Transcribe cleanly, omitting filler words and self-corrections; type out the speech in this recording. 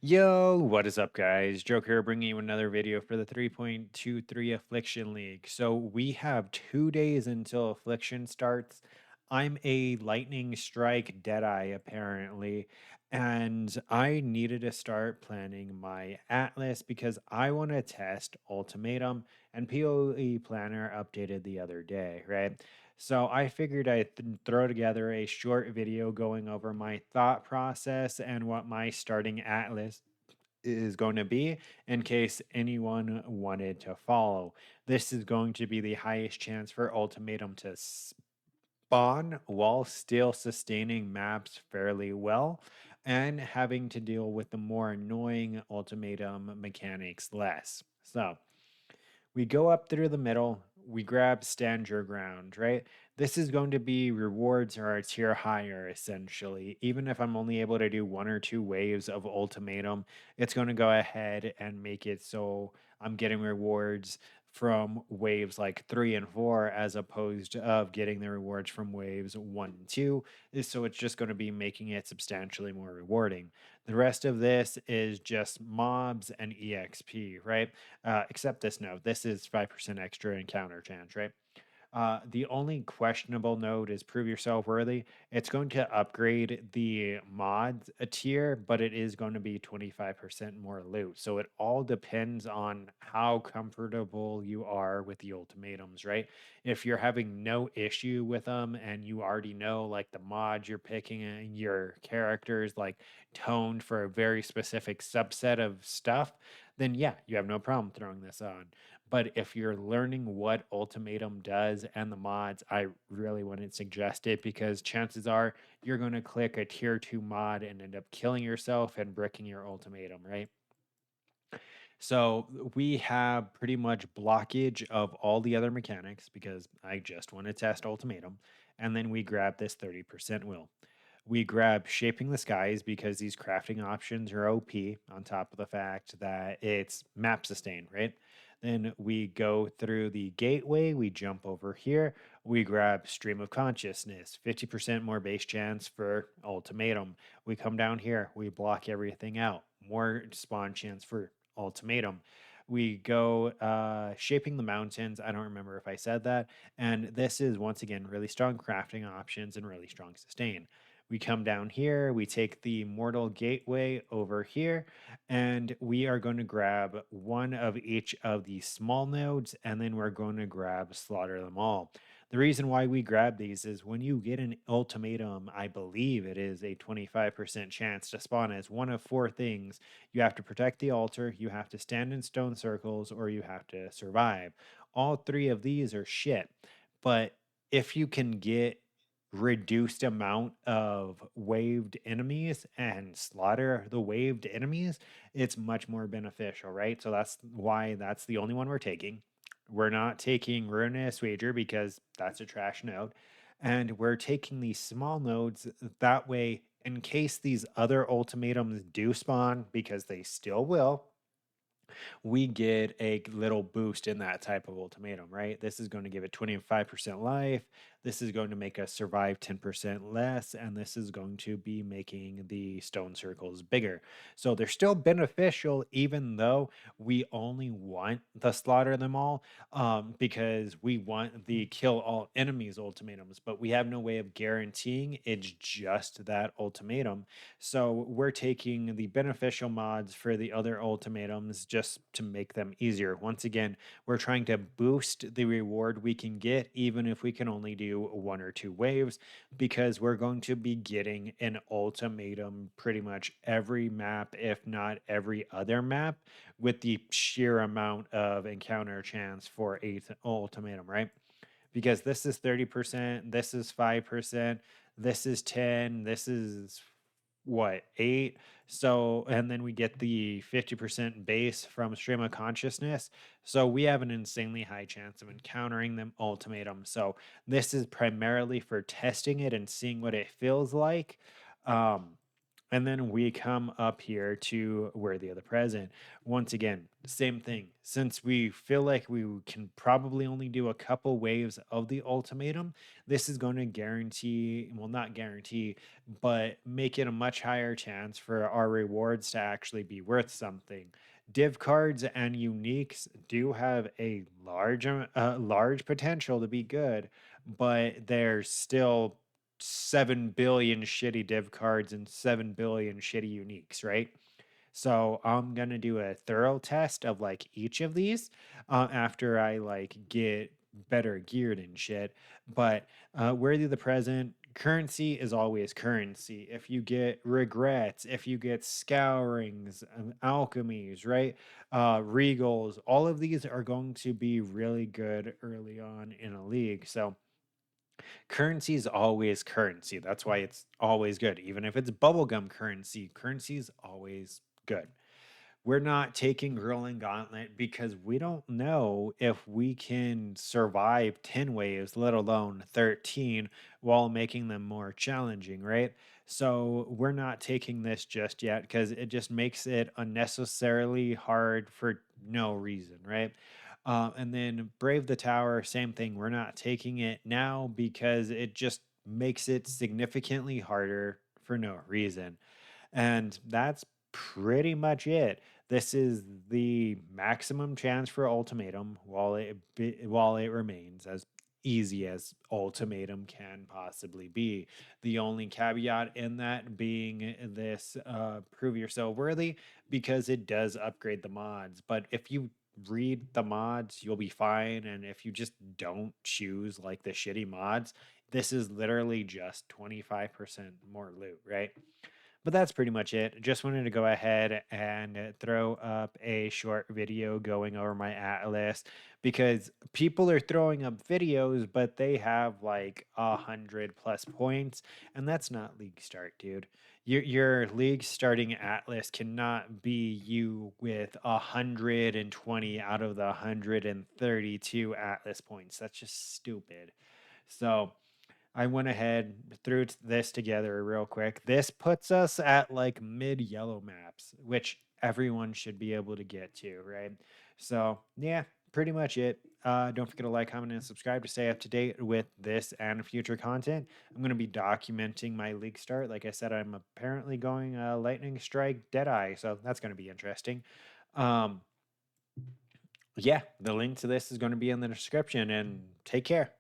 Yo, what is up, guys? Joke here, bringing you another video for the 3.23 Affliction League. So we have 2 days until Affliction starts. I'm a Lightning Strike Deadeye, apparently, and I needed to start planning my Atlas because I want to test Ultimatum, and POE Planner updated the other day, right? So I figured I'd throw together a short video going over my thought process and what my starting atlas is going to be in case anyone wanted to follow. This is going to be the highest chance for Ultimatum to spawn while still sustaining maps fairly well and having to deal with the more annoying Ultimatum mechanics less. So, we go up through the middle, we grab stand your ground, right? This is going to be rewards or a tier higher, essentially. Even if I'm only able to do one or two waves of ultimatum, it's going to go ahead and make it so I'm getting rewards from waves like 3 and 4 as opposed of getting the rewards from waves 1 and 2. So it's just going to be making it substantially more rewarding. The rest of this is just mobs and exp, right? Except this node. This is 5% extra encounter chance, right? The only questionable node is prove yourself worthy. It's going to upgrade the mods a tier, but it is going to be 25% more loot. So it all depends on how comfortable you are with the ultimatums, right? If you're having no issue with them and you already know like the mods you're picking and your characters like toned for a very specific subset of stuff, then yeah, you have no problem throwing this on. But if you're learning what Ultimatum does and the mods, I really wouldn't suggest it because chances are you're going to click a tier 2 mod and end up killing yourself and bricking your Ultimatum, right? So we have pretty much blockage of all the other mechanics because I just want to test Ultimatum. And then we grab this 30% will. We grab Shaping the Skies because these crafting options are OP on top of the fact that it's map sustain, right? Then we go through the gateway, we jump over here, we grab Stream of Consciousness, 50% more base chance for Ultimatum. We come down here, we block everything out, more spawn chance for Ultimatum. We go Shaping the Mountains. I don't remember if I said that. And this is once again really strong crafting options and really strong sustain. We come down here, we take the Mortal Gateway over here, and we are going to grab one of each of the small nodes, and then we're going to grab Slaughter them all. The reason why we grab these is when you get an ultimatum, I believe it is a 25% chance to spawn as one of four things. You have to protect the altar, you have to stand in stone circles, or you have to survive. All three of these are shit. But if you can get reduced amount of waved enemies and slaughter the waved enemies, it's much more beneficial, right? So that's why that's the only one we're taking. We're not taking Ruinous Wager because that's a trash node. And we're taking these small nodes that way, in case these other ultimatums do spawn, because they still will, we get a little boost in that type of ultimatum, right? This is going to give it 25% life. This is going to make us survive 10% less. And this is going to be making the stone circles bigger. So they're still beneficial, even though we only want the slaughter them all because we want the kill all enemies ultimatums, but we have no way of guaranteeing it's just that ultimatum. So we're taking the beneficial mods for the other ultimatums just to make them easier. Once again, we're trying to boost the reward we can get, even if we can only do one or two waves, because we're going to be getting an ultimatum pretty much every map, if not every other map, with the sheer amount of encounter chance for eighth ultimatum, right? Because this is 30%, this is 5%, this is 10, this is what, 8. So and then we get the 50% base from stream of consciousness, so we have an insanely high chance of encountering them ultimatum. So this is primarily for testing it and seeing what it feels like. um And then we come up here to Worthy of the Present. Once again, same thing. Since we feel like we can probably only do a couple waves of the ultimatum, this is going to guarantee, well, not guarantee, but make it a much higher chance for our rewards to actually be worth something. Div cards and uniques do have a large potential to be good, but there's still 7 billion shitty div cards and 7 billion shitty uniques, right? So I'm gonna do a thorough test of like each of these after I like get better geared and shit. But Worthy of the Present, currency is always currency. If you get regrets, if you get scourings, alchemies, right? Regals, all of these are going to be really good early on in a league. So currency is always currency. That's why it's always good. Even if it's bubblegum currency is always good. We're not taking Grilling Gauntlet because we don't know if we can survive 10 waves, let alone 13, while making them more challenging, right? So we're not taking this just yet because it just makes it unnecessarily hard for no reason, right? And then Brave the Tower, same thing. We're not taking it now because it just makes it significantly harder for no reason. And that's pretty much it. This is the maximum chance for ultimatum while it remains as easy as ultimatum can possibly be. The only caveat in that being this prove yourself worthy because it does upgrade the mods. But if you read the mods, you'll be fine. And if you just don't choose like the shitty mods, this is literally just 25% more loot, right? But that's pretty much it. Just wanted to go ahead and throw up a short video going over my atlas because people are throwing up videos, but they have like 100+ points, and that's not league start, dude. Your league starting atlas cannot be you with 120 out of the 132 atlas points. That's just stupid. So I went ahead, threw this together real quick. This puts us at like mid yellow maps, which everyone should be able to get to, right? So, yeah, pretty much it. Don't forget to like, comment, and subscribe to stay up to date with this and future content. I'm going to be documenting my league start. Like I said, I'm apparently going Lightning Strike Deadeye, so that's going to be interesting. Um, yeah, the link to this is going to be in the description, and take care.